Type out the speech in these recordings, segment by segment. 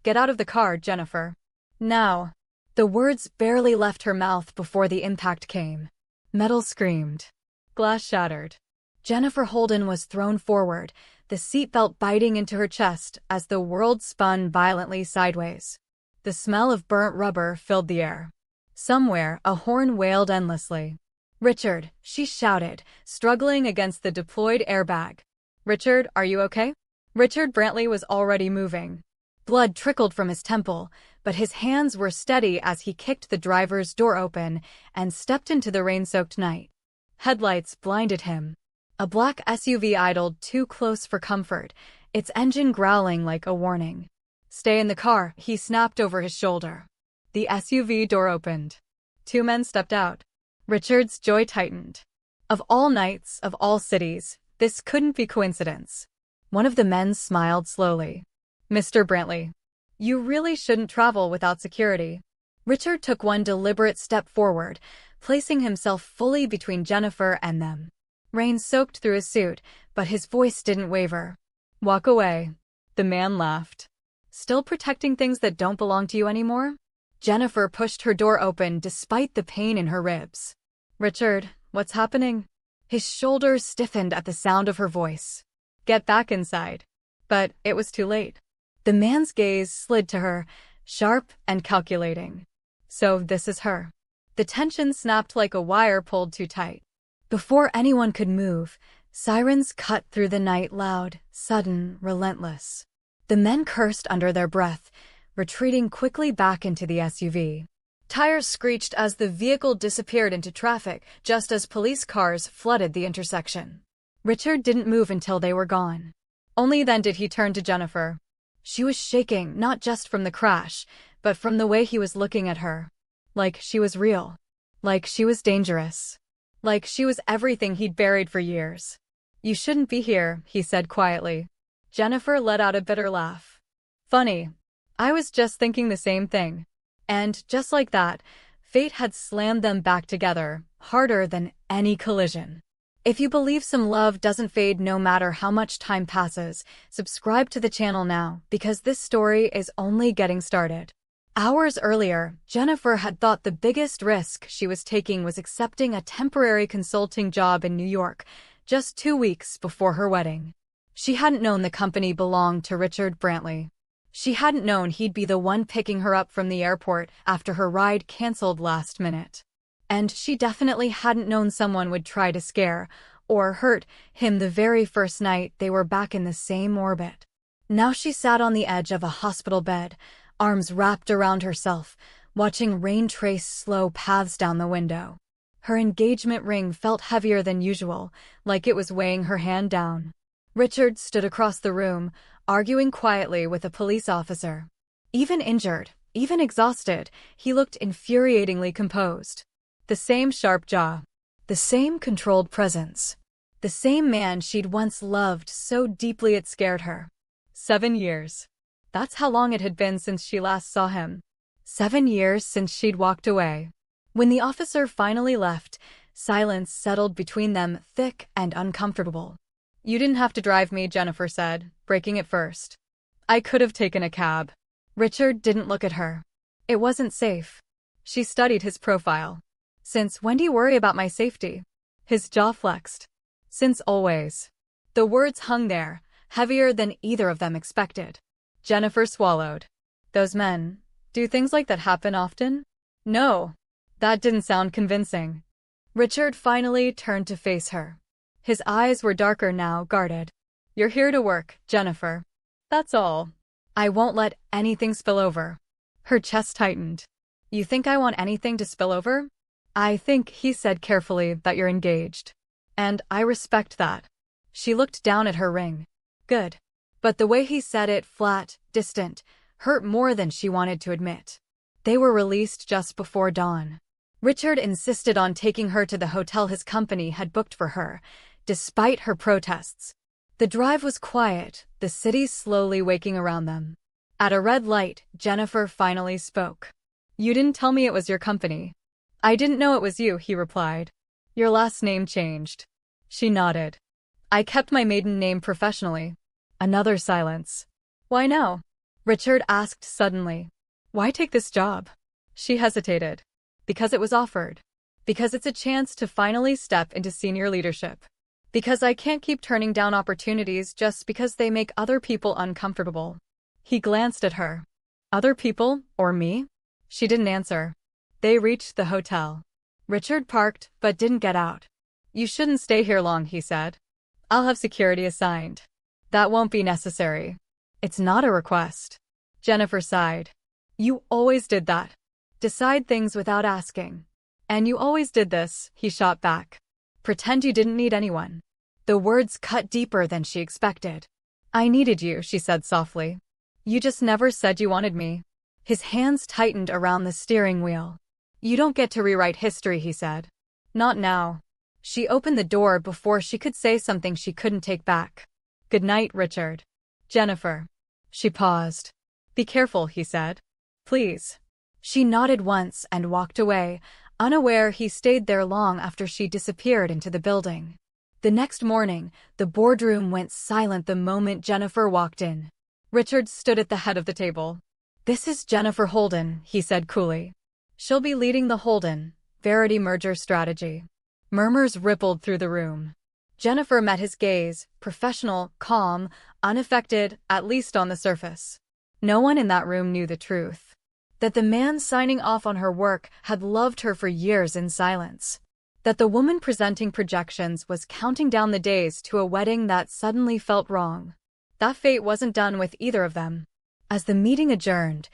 Get out of the car, Jennifer. Now. The words barely left her mouth before the impact came. Metal screamed. Glass shattered. Jennifer Holden was thrown forward, the seatbelt biting into her chest as the world spun violently sideways. The smell of burnt rubber filled the air. Somewhere, a horn wailed endlessly. "Richard," she shouted, struggling against the deployed airbag. "Richard, are you okay?" Richard Brantley was already moving. Blood trickled from his temple, but his hands were steady as he kicked the driver's door open and stepped into the rain-soaked night. Headlights blinded him. A black SUV idled too close for comfort, its engine growling like a warning. "Stay in the car," he snapped over his shoulder. The SUV door opened. Two men stepped out. Richard's jaw tightened. Of all nights, of all cities, this couldn't be coincidence. One of the men smiled slowly. "Mr. Brantley, you really shouldn't travel without security." Richard took one deliberate step forward, placing himself fully between Jennifer and them. Rain soaked through his suit, but his voice didn't waver. "Walk away." The man laughed. "Still protecting things that don't belong to you anymore?" Jennifer pushed her door open despite the pain in her ribs. "Richard, what's happening?" His shoulders stiffened at the sound of her voice. "Get back inside." But it was too late. The man's gaze slid to her, sharp and calculating. So this is her. The tension snapped like a wire pulled too tight. Before anyone could move, sirens cut through the night, loud, sudden, relentless. The men cursed under their breath, retreating quickly back into the SUV. Tires screeched as the vehicle disappeared into traffic, just as police cars flooded the intersection. Richard didn't move until they were gone. Only then did he turn to Jennifer. She was shaking, not just from the crash, but from the way he was looking at her. Like she was real. Like she was dangerous. Like she was everything he'd buried for years. "You shouldn't be here," he said quietly. Jennifer let out a bitter laugh. "Funny. I was just thinking the same thing." And, just like that, fate had slammed them back together, harder than any collision. If you believe some love doesn't fade no matter how much time passes, subscribe to the channel now, because this story is only getting started. Hours earlier, Jennifer had thought the biggest risk she was taking was accepting a temporary consulting job in New York, just 2 weeks before her wedding. She hadn't known the company belonged to Richard Brantley. She hadn't known he'd be the one picking her up from the airport after her ride canceled last minute. And she definitely hadn't known someone would try to scare or hurt him the very first night they were back in the same orbit. Now she sat on the edge of a hospital bed, arms wrapped around herself, watching rain trace slow paths down the window. Her engagement ring felt heavier than usual, like it was weighing her hand down. Richard stood across the room, arguing quietly with a police officer. Even injured, even exhausted, he looked infuriatingly composed. The same sharp jaw. The same controlled presence. The same man she'd once loved so deeply it scared her. 7 years. That's how long it had been since she last saw him. 7 years since she'd walked away. When the officer finally left, silence settled between them, thick and uncomfortable. "You didn't have to drive me," Jennifer said, breaking it first. "I could have taken a cab." Richard didn't look at her. It wasn't safe. She studied his profile. "Since when do you worry about my safety?" His jaw flexed. "Since always." The words hung there, heavier than either of them expected. Jennifer swallowed. "Those men, do things like that happen often?" "No." That didn't sound convincing. Richard finally turned to face her. His eyes were darker now, guarded. "You're here to work, Jennifer. That's all. I won't let anything spill over." Her chest tightened. "You think I want anything to spill over?" "I think," he said carefully, "that you're engaged. And I respect that." She looked down at her ring. "Good." But the way he said it, flat, distant, hurt more than she wanted to admit. They were released just before dawn. Richard insisted on taking her to the hotel his company had booked for her, despite her protests. The drive was quiet, the city slowly waking around them. At a red light, Jennifer finally spoke. "You didn't tell me it was your company." "I didn't know it was you," he replied. "Your last name changed." She nodded. "I kept my maiden name professionally." Another silence. "Why now?" Richard asked suddenly. Why take this job? She hesitated. Because it was offered. Because it's a chance to finally step into senior leadership. Because I can't keep turning down opportunities just because they make other people uncomfortable. He glanced at her. Other people, or me? She didn't answer. They reached the hotel. Richard parked, but didn't get out. You shouldn't stay here long, he said. I'll have security assigned. That won't be necessary. It's not a request. Jennifer sighed. You always did that. Decide things without asking. And you always did this, he shot back. Pretend you didn't need anyone. The words cut deeper than she expected. I needed you, she said softly. You just never said you wanted me. His hands tightened around the steering wheel. You don't get to rewrite history, he said. Not now. She opened the door before she could say something she couldn't take back. Good night, Richard. Jennifer. She paused. Be careful, he said. Please. She nodded once and walked away, unaware he stayed there long after she disappeared into the building. The next morning, the boardroom went silent the moment Jennifer walked in. Richard stood at the head of the table. This is Jennifer Holden, he said coolly. She'll be leading the Holden, Verity merger strategy. Murmurs rippled through the room. Jennifer met his gaze, professional, calm, unaffected, at least on the surface. No one in that room knew the truth. That the man signing off on her work had loved her for years in silence. That the woman presenting projections was counting down the days to a wedding that suddenly felt wrong. That fate wasn't done with either of them. As the meeting adjourned,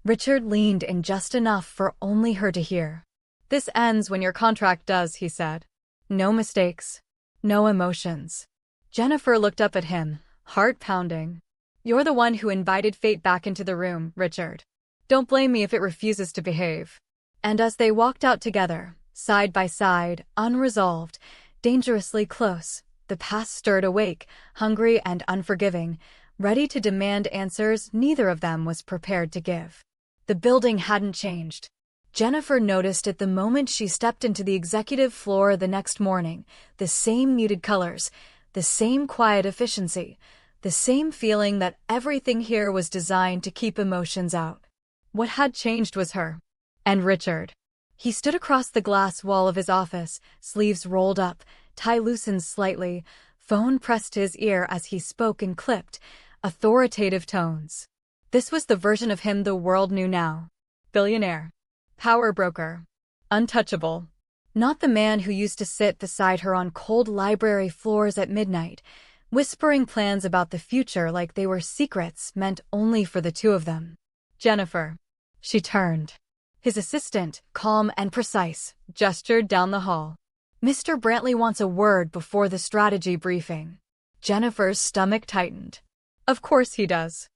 Richard leaned in just enough for only her to hear. This ends when your contract does, he said. No mistakes. No emotions. Jennifer looked up at him, heart pounding. You're the one who invited fate back into the room, Richard. Don't blame me if it refuses to behave. And as they walked out together, side by side, unresolved, dangerously close, the past stirred awake, hungry and unforgiving, ready to demand answers neither of them was prepared to give. The building hadn't changed. Jennifer noticed it the moment she stepped into the executive floor the next morning, the same muted colors, the same quiet efficiency, the same feeling that everything here was designed to keep emotions out. What had changed was her. And Richard. He stood across the glass wall of his office, sleeves rolled up, tie loosened slightly, phone pressed to his ear as he spoke in clipped, authoritative tones. This was the version of him the world knew now. Billionaire. Power broker. Untouchable. Not the man who used to sit beside her on cold library floors at midnight, whispering plans about the future like they were secrets meant only for the two of them. Jennifer. She turned. His assistant, calm and precise, gestured down the hall. Mr. Brantley wants a word before the strategy briefing. Jennifer's stomach tightened. Of course he does.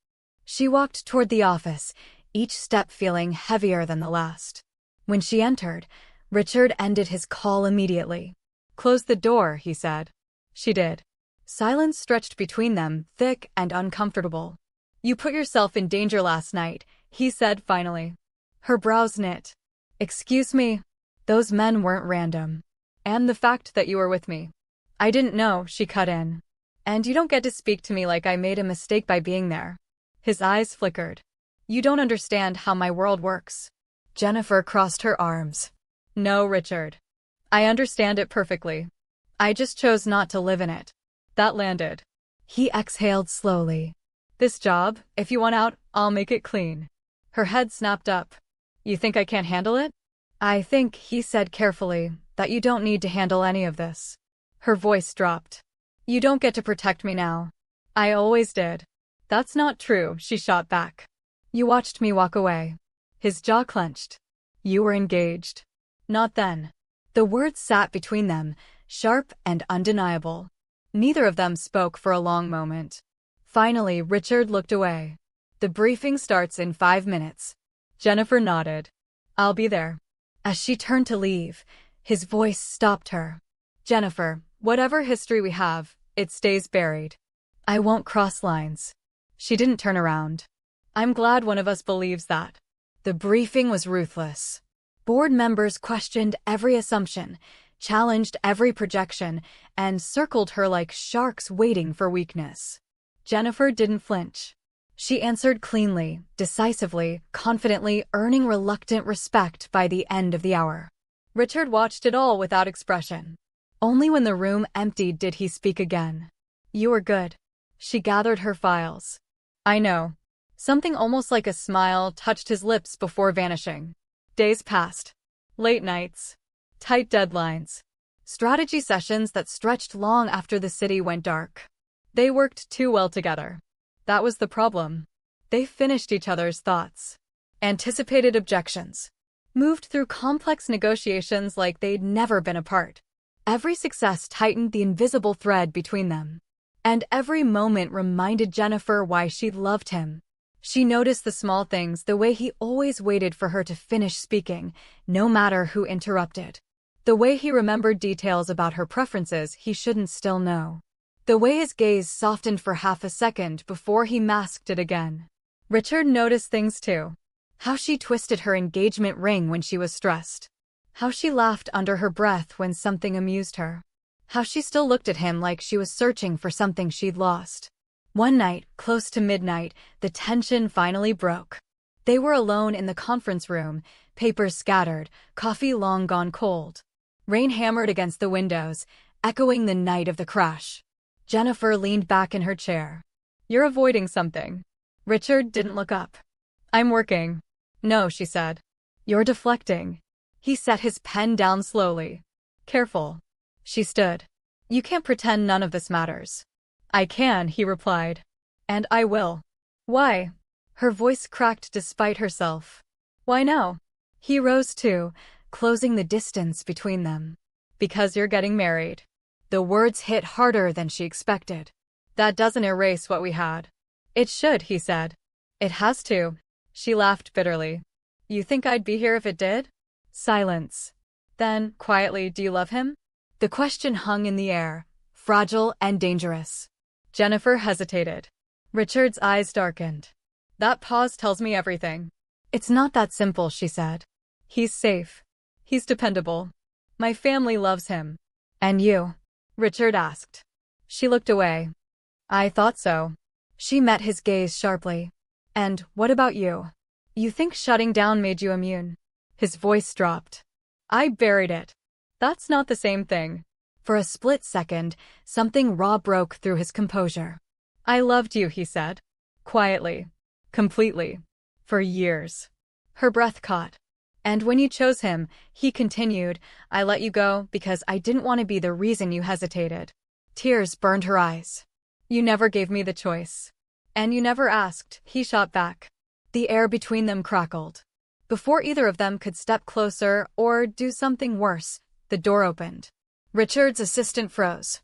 She walked toward the office, each step feeling heavier than the last. When she entered, Richard ended his call immediately. Close the door, he said. She did. Silence stretched between them, thick and uncomfortable. You put yourself in danger last night, he said finally. Her brows knit. Excuse me? Those men weren't random. And the fact that you were with me. I didn't know, she cut in. And you don't get to speak to me like I made a mistake by being there. His eyes flickered. You don't understand how my world works. Jennifer crossed her arms. No, Richard. I understand it perfectly. I just chose not to live in it. That landed. He exhaled slowly. This job, if you want out, I'll make it clean. Her head snapped up. You think I can't handle it? I think, he said carefully, that you don't need to handle any of this. Her voice dropped. You don't get to protect me now. I always did. That's not true, she shot back. You watched me walk away. His jaw clenched. You were engaged. Not then. The words sat between them, sharp and undeniable. Neither of them spoke for a long moment. Finally, Richard looked away. The briefing starts in 5 minutes. Jennifer nodded. I'll be there. As she turned to leave, his voice stopped her. Jennifer, whatever history we have, it stays buried. I won't cross lines. She didn't turn around. I'm glad one of us believes that. The briefing was ruthless. Board members questioned every assumption, challenged every projection, and circled her like sharks waiting for weakness. Jennifer didn't flinch. She answered cleanly, decisively, confidently, earning reluctant respect by the end of the hour. Richard watched it all without expression. Only when the room emptied did he speak again. "You were good." She gathered her files. "I know." Something almost like a smile touched his lips before vanishing. Days passed. Late nights. Tight deadlines. Strategy sessions that stretched long after the city went dark. They worked too well together. That was the problem. They finished each other's thoughts. Anticipated objections. Moved through complex negotiations like they'd never been apart. Every success tightened the invisible thread between them. And every moment reminded Jennifer why she loved him. She noticed the small things, the way he always waited for her to finish speaking, no matter who interrupted. The way he remembered details about her preferences he shouldn't still know. The way his gaze softened for half a second before he masked it again. Richard noticed things too. How she twisted her engagement ring when she was stressed. How she laughed under her breath when something amused her. How she still looked at him like she was searching for something she'd lost. One night, close to midnight, the tension finally broke. They were alone in the conference room, papers scattered, coffee long gone cold. Rain hammered against the windows, echoing the night of the crash. Jennifer leaned back in her chair. "You're avoiding something." Richard didn't look up. "I'm working." "No," she said. "You're deflecting." He set his pen down slowly. "Careful." She stood. "You can't pretend none of this matters." "I can," he replied. "And I will." "Why?" Her voice cracked despite herself. "Why now?" He rose too, closing the distance between them. "Because you're getting married." The words hit harder than she expected. "That doesn't erase what we had." "It should," he said. "It has to." She laughed bitterly. "You think I'd be here if it did?" Silence. Then, quietly, "Do you love him?" The question hung in the air, fragile and dangerous. Jennifer hesitated. Richard's eyes darkened. "That pause tells me everything." "It's not that simple," she said. "He's safe. He's dependable. My family loves him." "And you?" Richard asked. She looked away. "I thought so." She met his gaze sharply. "And what about you? You think shutting down made you immune?" His voice dropped. "I buried it." "That's not the same thing." For a split second, something raw broke through his composure. "I loved you," he said. Quietly. Completely. For years. Her breath caught. "And when you chose him," he continued, "I let you go because I didn't want to be the reason you hesitated." Tears burned her eyes. "You never gave me the choice. And you never asked," he shot back. The air between them crackled. Before either of them could step closer or do something worse, the door opened. Richard's assistant froze.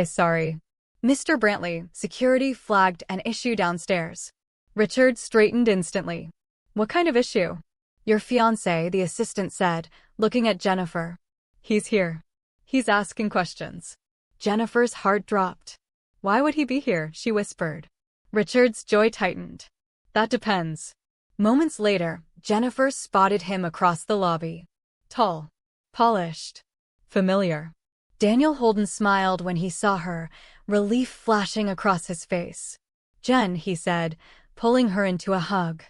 Sorry. Mr. Brantley, security flagged an issue downstairs." Richard straightened instantly. "What kind of issue?" "Your fiancé," the assistant said, looking at Jennifer. "He's here. He's asking questions." Jennifer's heart dropped. "Why would he be here?" she whispered. Richard's jaw tightened. "That depends." Moments later, Jennifer spotted him across the lobby. Tall. Polished. Familiar. Daniel Holden smiled when he saw her, relief flashing across his face. "Jen," he said, pulling her into a hug.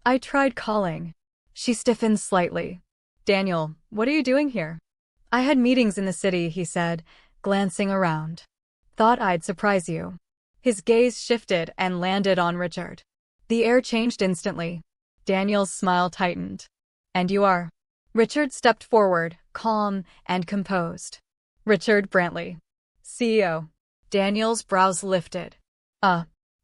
"I tried calling." She stiffened slightly. "Daniel, what are you doing here?" "I had meetings in the city," he said, glancing around. "Thought I'd surprise you." His gaze shifted and landed on Richard. The air changed instantly. Daniel's smile tightened. "And you are?" Richard stepped forward, calm and composed. "Richard Brantley, CEO." Daniel's brows lifted.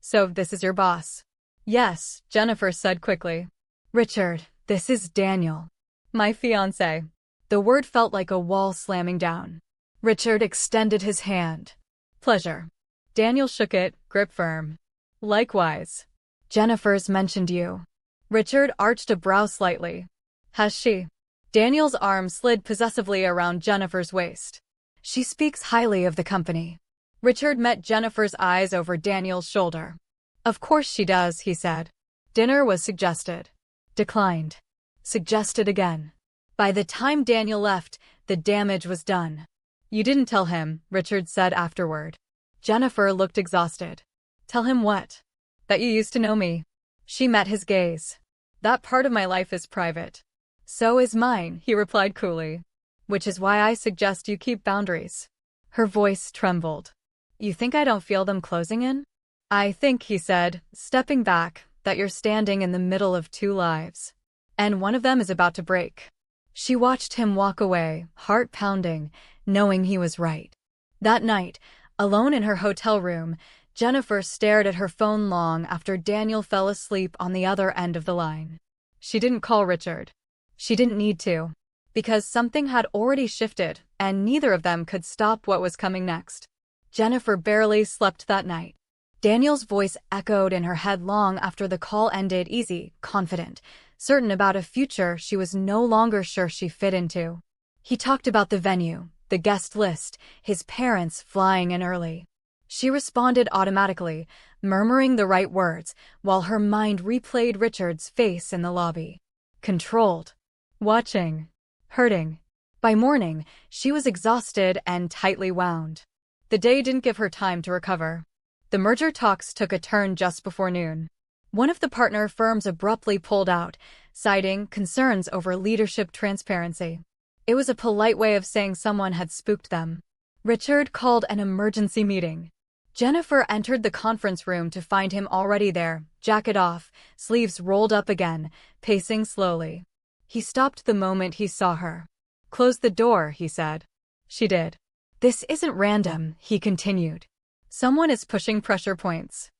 So this is your boss?" "Yes," Jennifer said quickly. "Richard, this is Daniel. My fiancé." The word felt like a wall slamming down. Richard extended his hand. "Pleasure." Daniel shook it, grip firm. "Likewise." "Jennifer's mentioned you." Richard arched a brow slightly. "Has she?" Daniel's arm slid possessively around Jennifer's waist. "She speaks highly of the company." Richard met Jennifer's eyes over Daniel's shoulder. "Of course she does," he said. Dinner was suggested. Declined. Suggested again. By the time Daniel left, the damage was done. "You didn't tell him," Richard said afterward. Jennifer looked exhausted. "Tell him what?" That you used to know me. She met his gaze. That part of my life is private. So is mine, he replied coolly. Which is why I suggest you keep boundaries. Her voice trembled. You think I don't feel them closing in? I think, he said, stepping back, that you're standing in the middle of two lives. And one of them is about to break. She watched him walk away, heart pounding, knowing he was right. That night, alone in her hotel room, Jennifer stared at her phone long after Daniel fell asleep on the other end of the line. She didn't call Richard. She didn't need to. Because something had already shifted, and neither of them could stop what was coming next. Jennifer barely slept that night. Daniel's voice echoed in her head long after the call ended, easy, confident, certain about a future she was no longer sure she fit into. He talked about the venue, the guest list, his parents flying in early. She responded automatically, murmuring the right words, while her mind replayed Richard's face in the lobby. Controlled. Watching. Hurting. By morning, she was exhausted and tightly wound. The day didn't give her time to recover. The merger talks took a turn just before noon. One of the partner firms abruptly pulled out, citing concerns over leadership transparency. It was a polite way of saying someone had spooked them. Richard called an emergency meeting. Jennifer entered the conference room to find him already there, jacket off, sleeves rolled up again, pacing slowly. He stopped the moment he saw her. Close the door, he said. She did. This isn't random, he continued. Someone is pushing pressure points.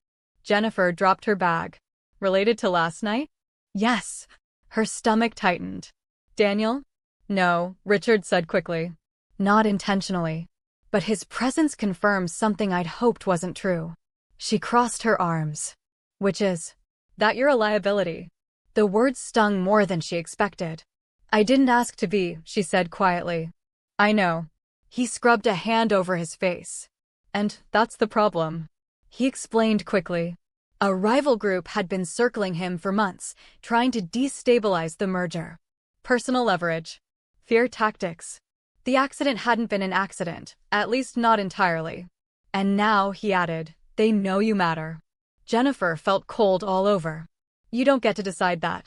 Jennifer dropped her bag. Related to last night? Yes. Her stomach tightened. Daniel? No, Richard said quickly. Not intentionally. But his presence confirmed something I'd hoped wasn't true. She crossed her arms. Which is? That you're a liability. The words stung more than she expected. I didn't ask to be, she said quietly. I know. He scrubbed a hand over his face. And that's the problem. He explained quickly. A rival group had been circling him for months, trying to destabilize the merger. Personal leverage. Fear tactics. The accident hadn't been an accident, at least not entirely. And now, he added, they know you matter. Jennifer felt cold all over. You don't get to decide that.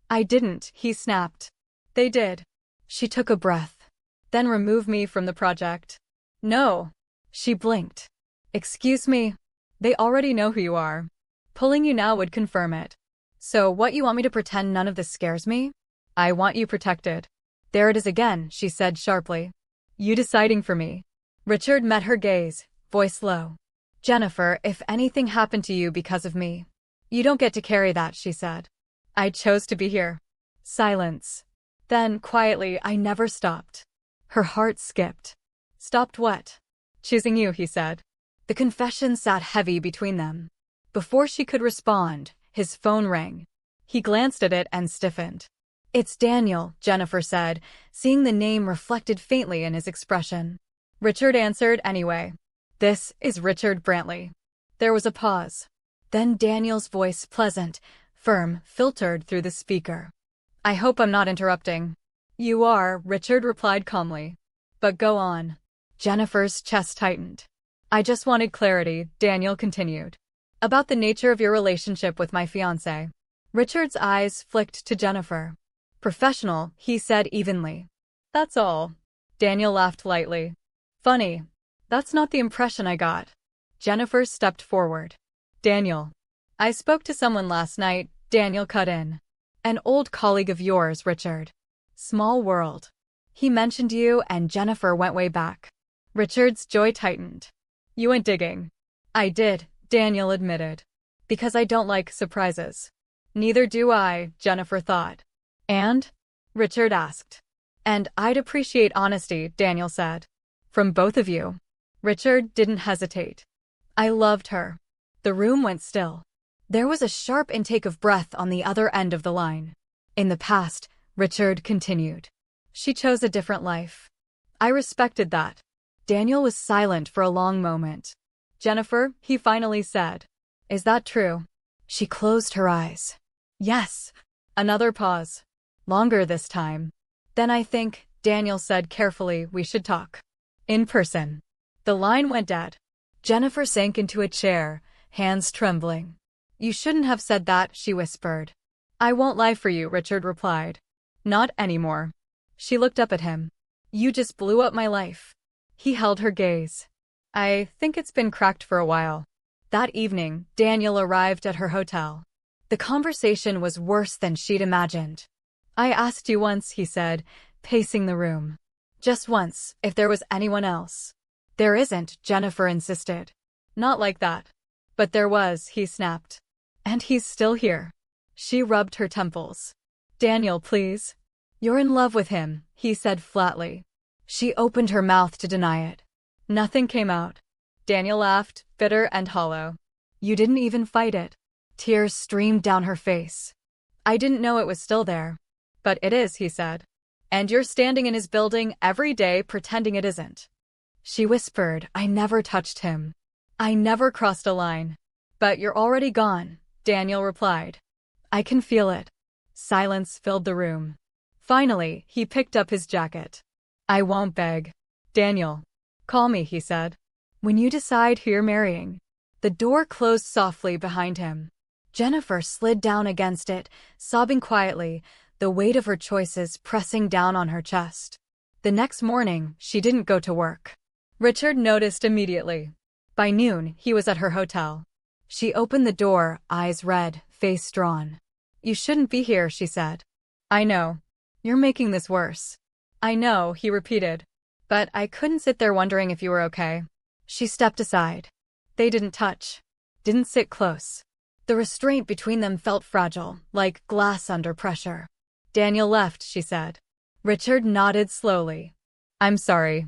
I didn't, he snapped. They did. She took a breath. Then remove me from the project. No. She blinked. Excuse me. They already know who you are. Pulling you now would confirm it. So what, you want me to pretend none of this scares me? I want you protected. There it is again, she said sharply. You deciding for me. Richard met her gaze, voice low. Jennifer, if anything happened to you because of me, you don't get to carry that, she said. I chose to be here. Silence. Then, quietly, I never stopped. Her heart skipped. Stopped what? Choosing you, he said. The confession sat heavy between them. Before she could respond, his phone rang. He glanced at it and stiffened. It's Daniel, Jennifer said, seeing the name reflected faintly in his expression. Richard answered anyway. This is Richard Brantley. There was a pause. Then Daniel's voice, pleasant, firm, filtered through the speaker. I hope I'm not interrupting. You are, Richard replied calmly. But go on. Jennifer's chest tightened. I just wanted clarity, Daniel continued. About the nature of your relationship with my fiancé. Richard's eyes flicked to Jennifer. Professional, he said evenly. That's all. Daniel laughed lightly. Funny. That's not the impression I got. Jennifer stepped forward. Daniel. I spoke to someone last night, Daniel cut in. An old colleague of yours, Richard. Small world. He mentioned you and Jennifer went way back. Richard's jaw tightened. You went digging. I did, Daniel admitted. Because I don't like surprises. Neither do I, Jennifer thought. And? Richard asked. And I'd appreciate honesty, Daniel said. From both of you. Richard didn't hesitate. I loved her. The room went still. There was a sharp intake of breath on the other end of the line. In the past, Richard continued. She chose a different life. I respected that. Daniel was silent for a long moment. Jennifer, he finally said. Is that true? She closed her eyes. Yes. Another pause. Longer this time. Then I think, Daniel said carefully, we should talk. In person. The line went dead. Jennifer sank into a chair, hands trembling. You shouldn't have said that, she whispered. I won't lie for you, Richard replied. Not anymore. She looked up at him. You just blew up my life. He held her gaze. I think it's been cracked for a while. That evening, Daniel arrived at her hotel. The conversation was worse than she'd imagined. I asked you once, he said, pacing the room. Just once, if there was anyone else. There isn't, Jennifer insisted. Not like that. But there was, he snapped. And he's still here. She rubbed her temples. Daniel, please. You're in love with him, he said flatly. She opened her mouth to deny it. Nothing came out. Daniel laughed, bitter and hollow. You didn't even fight it. Tears streamed down her face. I didn't know it was still there. But it is, he said. And you're standing in his building every day pretending it isn't. She whispered, I never touched him. I never crossed a line. But you're already gone, Daniel replied. I can feel it. Silence filled the room. Finally, he picked up his jacket. I won't beg. Daniel. Call me, he said. When you decide who you're marrying. The door closed softly behind him. Jennifer slid down against it, sobbing quietly, the weight of her choices pressing down on her chest. The next morning, she didn't go to work. Richard noticed immediately. By noon, he was at her hotel. She opened the door, eyes red, face drawn. You shouldn't be here, she said. I know. You're making this worse. I know, he repeated. But I couldn't sit there wondering if you were okay. She stepped aside. They didn't touch. Didn't sit close. The restraint between them felt fragile, like glass under pressure. Daniel left, she said. Richard nodded slowly. I'm sorry.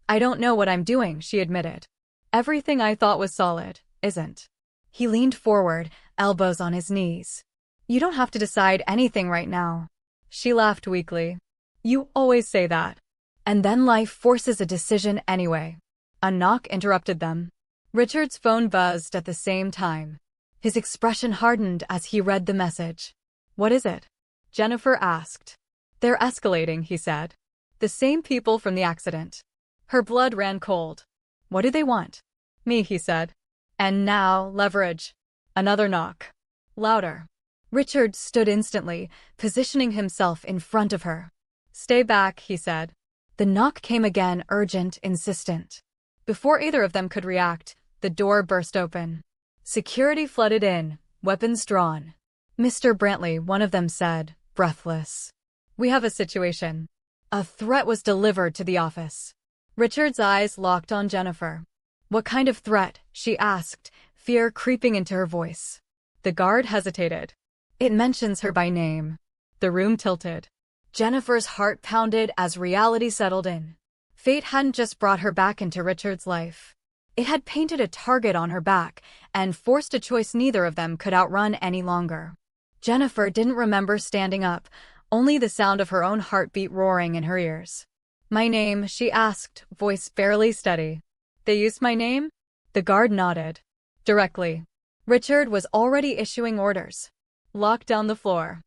I don't know what I'm doing, she admitted. Everything I thought was solid, isn't. He leaned forward, elbows on his knees. You don't have to decide anything right now. She laughed weakly. You always say that. And then life forces a decision anyway. A knock interrupted them. Richard's phone buzzed at the same time. His expression hardened as he read the message. What is it? Jennifer asked. They're escalating, he said. The same people from the accident. Her blood ran cold. What do they want? Me, he said. And now, leverage. Another knock. Louder. Richard stood instantly, positioning himself in front of her. Stay back, he said. The knock came again, urgent, insistent. Before either of them could react, the door burst open. Security flooded in, weapons drawn. Mr. Brantley, one of them said, breathless. We have a situation. A threat was delivered to the office. Richard's eyes locked on Jennifer. What kind of threat? She asked, fear creeping into her voice. The guard hesitated. It mentions her by name. The room tilted. Jennifer's heart pounded as reality settled in. Fate hadn't just brought her back into Richard's life. It had painted a target on her back and forced a choice neither of them could outrun any longer. Jennifer didn't remember standing up, only the sound of her own heartbeat roaring in her ears. My name, she asked, voice barely steady. They used my name? The guard nodded. Directly. Richard was already issuing orders. Lock down the floor.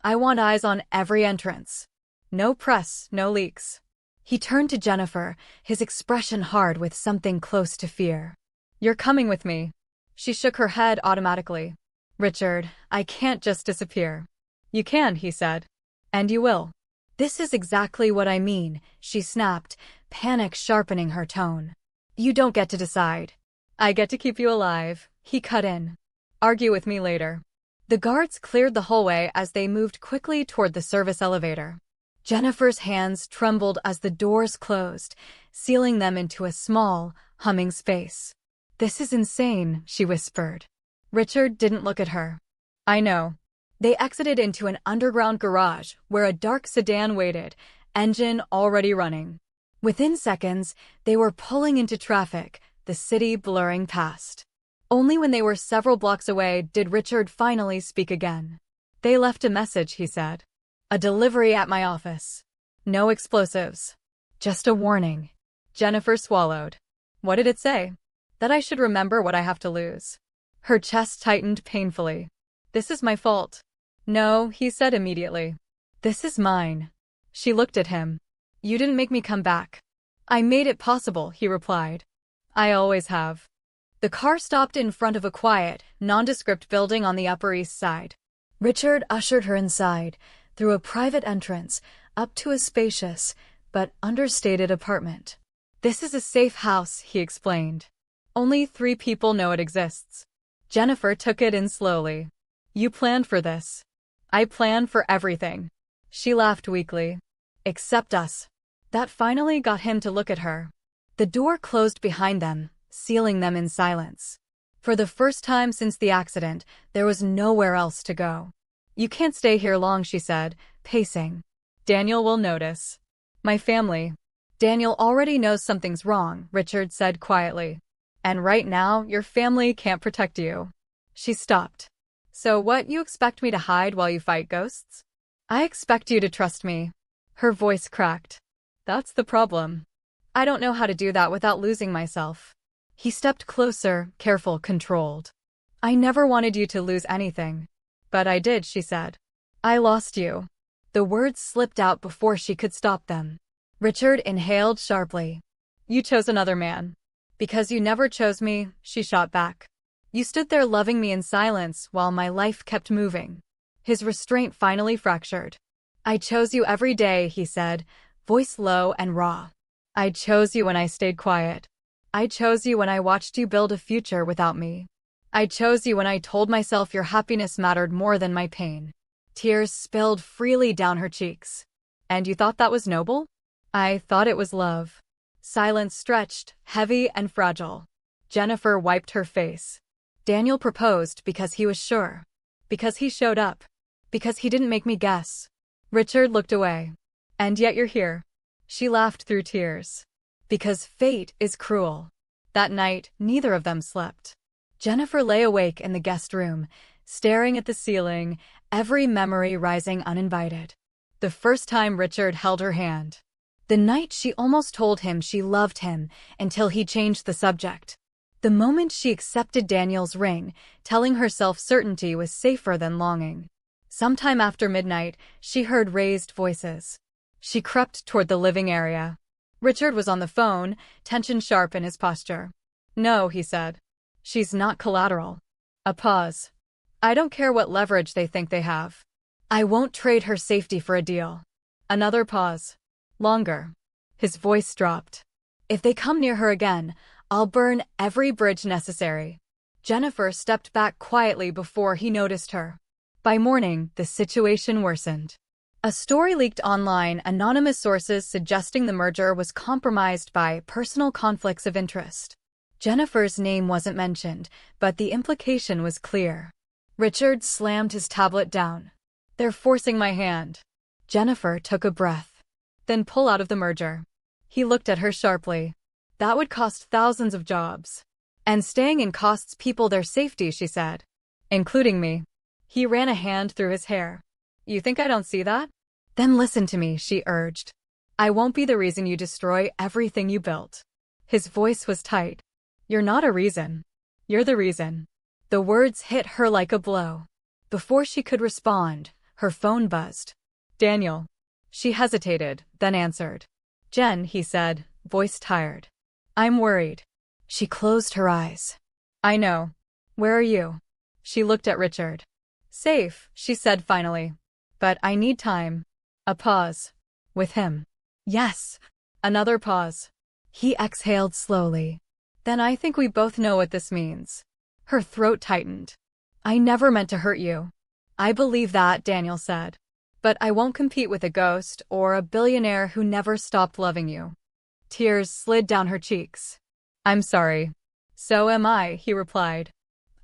I want eyes on every entrance. No press, no leaks. He turned to Jennifer, his expression hard with something close to fear. You're coming with me. She shook her head automatically. Richard, I can't just disappear. You can, he said. And you will. This is exactly what I mean, she snapped, panic sharpening her tone. You don't get to decide. I get to keep you alive, he cut in. Argue with me later. The guards cleared the hallway as they moved quickly toward the service elevator. Jennifer's hands trembled as the doors closed, sealing them into a small, humming space. This is insane, she whispered. Richard didn't look at her. I know. They exited into an underground garage where a dark sedan waited, engine already running. Within seconds, they were pulling into traffic, the city blurring past. Only when they were several blocks away did Richard finally speak again. They left a message, he said. A delivery at my office. No explosives. Just a warning. Jennifer swallowed. What did it say? That I should remember what I have to lose. Her chest tightened painfully. This is my fault. No, he said immediately. This is mine. She looked at him. You didn't make me come back. I made it possible, he replied. I always have. The car stopped in front of a quiet, nondescript building on the Upper East Side. Richard ushered her inside, through a private entrance, up to a spacious, but understated apartment. "This is a safe house," he explained. "Only 3 people know it exists." Jennifer took it in slowly. "You planned for this." "I planned for everything." She laughed weakly. "Except us." That finally got him to look at her. The door closed behind them, sealing them in silence. For the first time since the accident, there was nowhere else to go. "You can't stay here long," she said, pacing. "Daniel will notice." "My family." "Daniel already knows something's wrong," Richard said quietly. "And right now, your family can't protect you." She stopped. "So what, you expect me to hide while you fight ghosts?" "I expect you to trust me." Her voice cracked. "That's the problem. I don't know how to do that without losing myself." He stepped closer, careful, controlled. "I never wanted you to lose anything." "But I did," she said. "I lost you." The words slipped out before she could stop them. Richard inhaled sharply. "You chose another man." "Because you never chose me," she shot back. "You stood there loving me in silence while my life kept moving." His restraint finally fractured. "I chose you every day," he said, voice low and raw. "I chose you when I stayed quiet. I chose you when I watched you build a future without me. I chose you when I told myself your happiness mattered more than my pain." Tears spilled freely down her cheeks. "And you thought that was noble?" "I thought it was love." Silence stretched, heavy and fragile. Jennifer wiped her face. "Daniel proposed because he was sure. Because he showed up. Because he didn't make me guess." Richard looked away. "And yet you're here." She laughed through tears. "Because fate is cruel." That night, neither of them slept. Jennifer lay awake in the guest room, staring at the ceiling, every memory rising uninvited. The first time Richard held her hand. The night she almost told him she loved him until he changed the subject. The moment she accepted Daniel's ring, telling herself certainty was safer than longing. Sometime after midnight, she heard raised voices. She crept toward the living area. Richard was on the phone, tension sharp in his posture. "No," he said. "She's not collateral." A pause. "I don't care what leverage they think they have. I won't trade her safety for a deal." Another pause. Longer. His voice dropped. "If they come near her again, I'll burn every bridge necessary." Jennifer stepped back quietly before he noticed her. By morning, the situation worsened. A story leaked online, anonymous sources suggesting the merger was compromised by personal conflicts of interest. Jennifer's name wasn't mentioned, but the implication was clear. Richard slammed his tablet down. "They're forcing my hand." Jennifer took a breath. "Then pull out of the merger." He looked at her sharply. "That would cost thousands of jobs. And staying in costs people their safety," she said. "Including me." He ran a hand through his hair. "You think I don't see that?" "Then listen to me," she urged. "I won't be the reason you destroy everything you built." His voice was tight. "You're not a reason. You're the reason." The words hit her like a blow. Before she could respond, her phone buzzed. "Daniel." She hesitated, then answered. "Jen," he said, voice tired. "I'm worried." She closed her eyes. "I know. Where are you?" She looked at Richard. "Safe," she said finally. "But I need time." A pause. "With him?" "Yes." Another pause. He exhaled slowly. "Then I think we both know what this means." Her throat tightened. "I never meant to hurt you." "I believe that," Daniel said. "But I won't compete with a ghost or a billionaire who never stopped loving you." Tears slid down her cheeks. "I'm sorry." "So am I," he replied.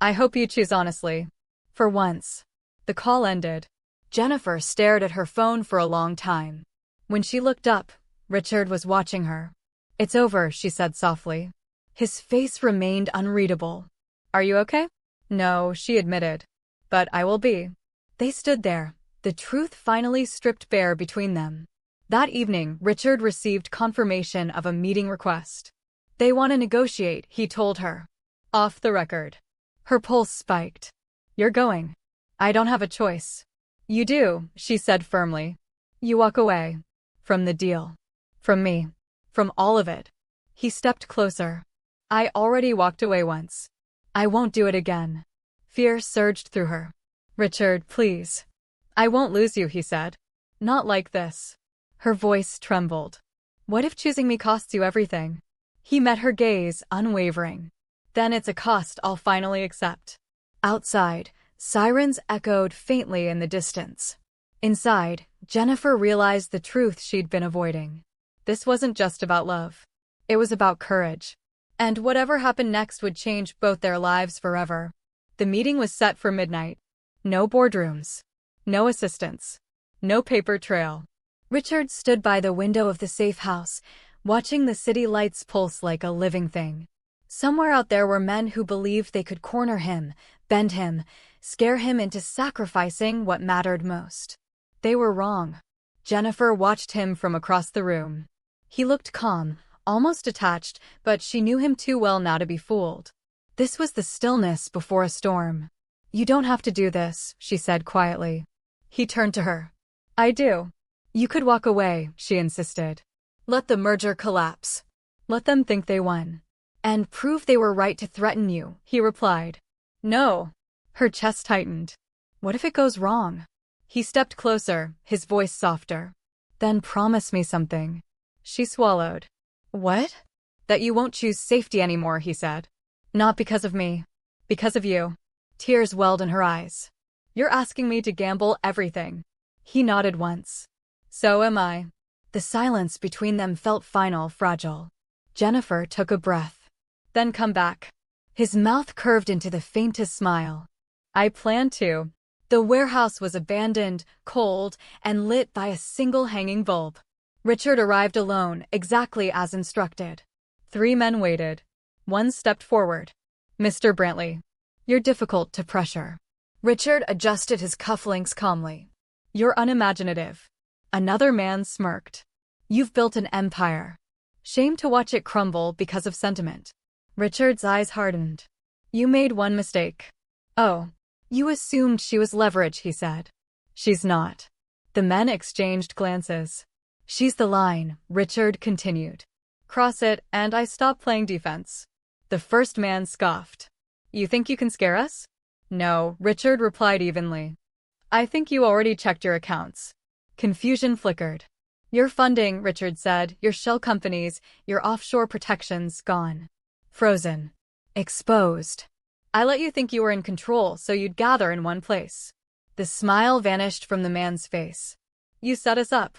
"I hope you choose honestly." For once. The call ended. Jennifer stared at her phone for a long time. When she looked up, Richard was watching her. "It's over," she said softly. His face remained unreadable. "Are you okay?" "No," she admitted. "But I will be." They stood there, the truth finally stripped bare between them. That evening, Richard received confirmation of a meeting request. "They want to negotiate," he told her. Off the record. Her pulse spiked. "You're going." "I don't have a choice." "You do," she said firmly. "You walk away. From the deal. From me. From all of it." He stepped closer. I already walked away once. I won't do it again. Fear surged through her. Richard, please. I won't lose you, he said. Not like this. Her voice trembled. What if choosing me costs you everything? He met her gaze, unwavering. Then it's a cost I'll finally accept. Outside, sirens echoed faintly in the distance. Inside, Jennifer realized the truth she'd been avoiding. This wasn't just about love. It was about courage. And whatever happened next would change both their lives forever. The meeting was set for midnight. No boardrooms. No assistants. No paper trail. Richard stood by the window of the safe house, watching the city lights pulse like a living thing. Somewhere out there were men who believed they could corner him, bend him, scare him into sacrificing what mattered most. They were wrong. Jennifer watched him from across the room. He looked calm, almost detached, but she knew him too well now to be fooled. This was the stillness before a storm. You don't have to do this, she said quietly. He turned to her. I do. You could walk away, she insisted. Let the merger collapse. Let them think they won. And prove they were right to threaten you, he replied. No. Her chest tightened. What if it goes wrong? He stepped closer, his voice softer. Then promise me something. She swallowed. What? That you won't choose safety anymore, he said. Not because of me. Because of you. Tears welled in her eyes. You're asking me to gamble everything. He nodded once. So am I. The silence between them felt final, fragile. Jennifer took a breath. Then come back. His mouth curved into the faintest smile. I plan to. The warehouse was abandoned, cold, and lit by a single hanging bulb. Richard arrived alone, exactly as instructed. 3 men waited. One stepped forward. Mr. Brantley. You're difficult to pressure. Richard adjusted his cufflinks calmly. You're unimaginative. Another man smirked. You've built an empire. Shame to watch it crumble because of sentiment. Richard's eyes hardened. You made one mistake. Oh. You assumed she was leverage, he said. She's not. The men exchanged glances. She's the line, Richard continued. Cross it, and I stop playing defense. The first man scoffed. You think you can scare us? No, Richard replied evenly. I think you already checked your accounts. Confusion flickered. Your funding, Richard said, your shell companies, your offshore protections, gone. Frozen. Exposed. I let you think you were in control so you'd gather in one place. The smile vanished from the man's face. You set us up.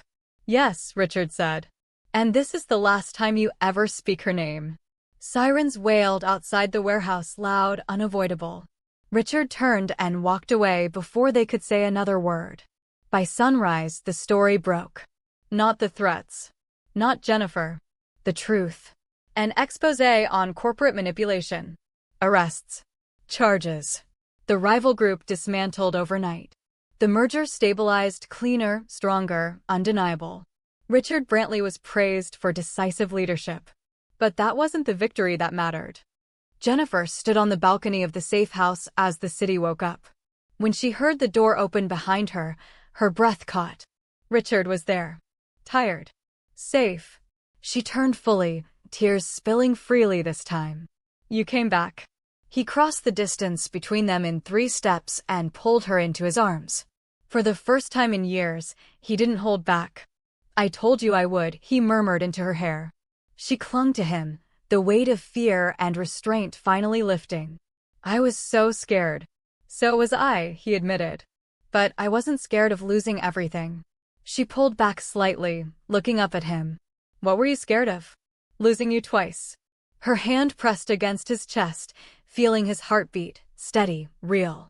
Yes, Richard said. And this is the last time you ever speak her name. Sirens wailed outside the warehouse, loud, unavoidable. Richard turned and walked away before they could say another word. By sunrise, the story broke. Not the threats. Not Jennifer. The truth. An exposé on corporate manipulation. Arrests. Charges. The rival group dismantled overnight. The merger stabilized, cleaner, stronger, undeniable. Richard Brantley was praised for decisive leadership. But that wasn't the victory that mattered. Jennifer stood on the balcony of the safe house as the city woke up. When she heard the door open behind her, her breath caught. Richard was there. Tired. Safe. She turned fully, tears spilling freely this time. You came back. He crossed the distance between them in 3 steps and pulled her into his arms. For the first time in years, he didn't hold back. I told you I would, he murmured into her hair. She clung to him, the weight of fear and restraint finally lifting. I was so scared. So was I, he admitted. But I wasn't scared of losing everything. She pulled back slightly, looking up at him. What were you scared of? Losing you twice. Her hand pressed against his chest, feeling his heartbeat, steady, real.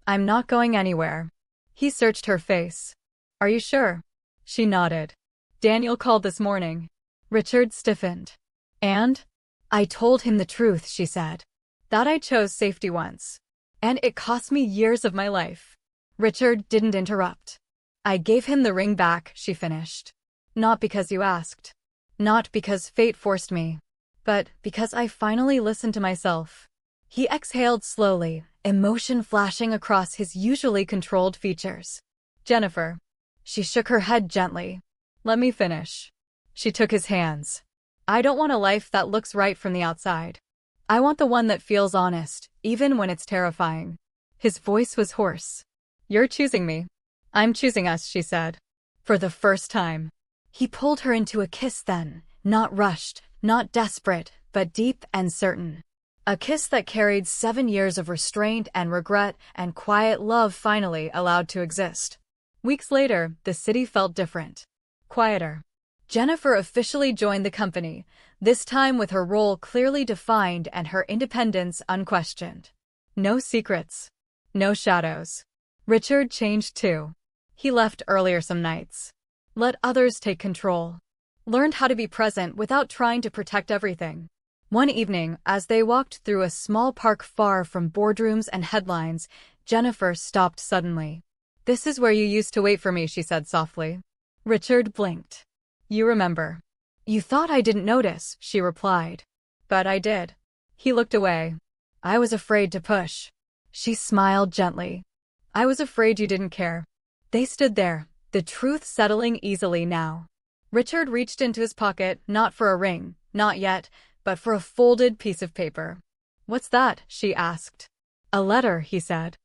I'm not going anywhere. He searched her face. Are you sure? She nodded. Daniel called this morning. Richard stiffened. And? I told him the truth, she said. That I chose safety once. And it cost me years of my life. Richard didn't interrupt. I gave him the ring back, she finished. Not because you asked. Not because fate forced me. But because I finally listened to myself. He exhaled slowly, emotion flashing across his usually controlled features. Jennifer. She shook her head gently. Let me finish. She took his hands. I don't want a life that looks right from the outside. I want the one that feels honest, even when it's terrifying. His voice was hoarse. You're choosing me. I'm choosing us, she said. For the first time. He pulled her into a kiss then, not rushed, not desperate, but deep and certain. A kiss that carried 7 years of restraint and regret and quiet love finally allowed to exist. Weeks later, the city felt different. Quieter. Jennifer officially joined the company, this time with her role clearly defined and her independence unquestioned. No secrets. No shadows. Richard changed too. He left earlier some nights. Let others take control. Learned how to be present without trying to protect everything. One evening, as they walked through a small park far from boardrooms and headlines, Jennifer stopped suddenly. This is where you used to wait for me, she said softly. Richard blinked. You remember. You thought I didn't notice, she replied. But I did. He looked away. I was afraid to push. She smiled gently. I was afraid you didn't care. They stood there, the truth settling easily now. Richard reached into his pocket, not for a ring, not yet, but for a folded piece of paper. What's that? She asked. A letter, he said.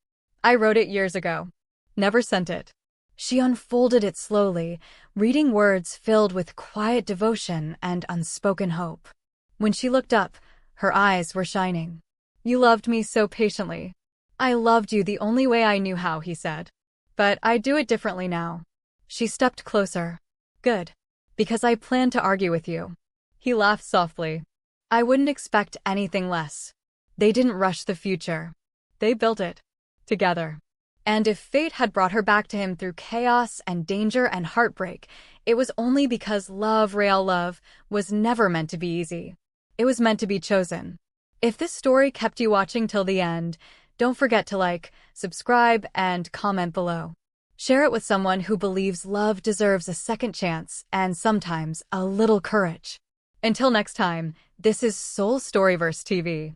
I wrote it years ago. Never sent it. She unfolded it slowly, reading words filled with quiet devotion and unspoken hope. When she looked up, her eyes were shining. You loved me so patiently. I loved you the only way I knew how, he said. But I do it differently now. She stepped closer. Good. Because I plan to argue with you. He laughed softly. I wouldn't expect anything less. They didn't rush the future. They built it. Together. And if fate had brought her back to him through chaos and danger and heartbreak, it was only because love, real love, was never meant to be easy. It was meant to be chosen. If this story kept you watching till the end, don't forget to like, subscribe, and comment below. Share it with someone who believes love deserves a second chance and sometimes a little courage. Until next time, this is Soul Storyverse TV.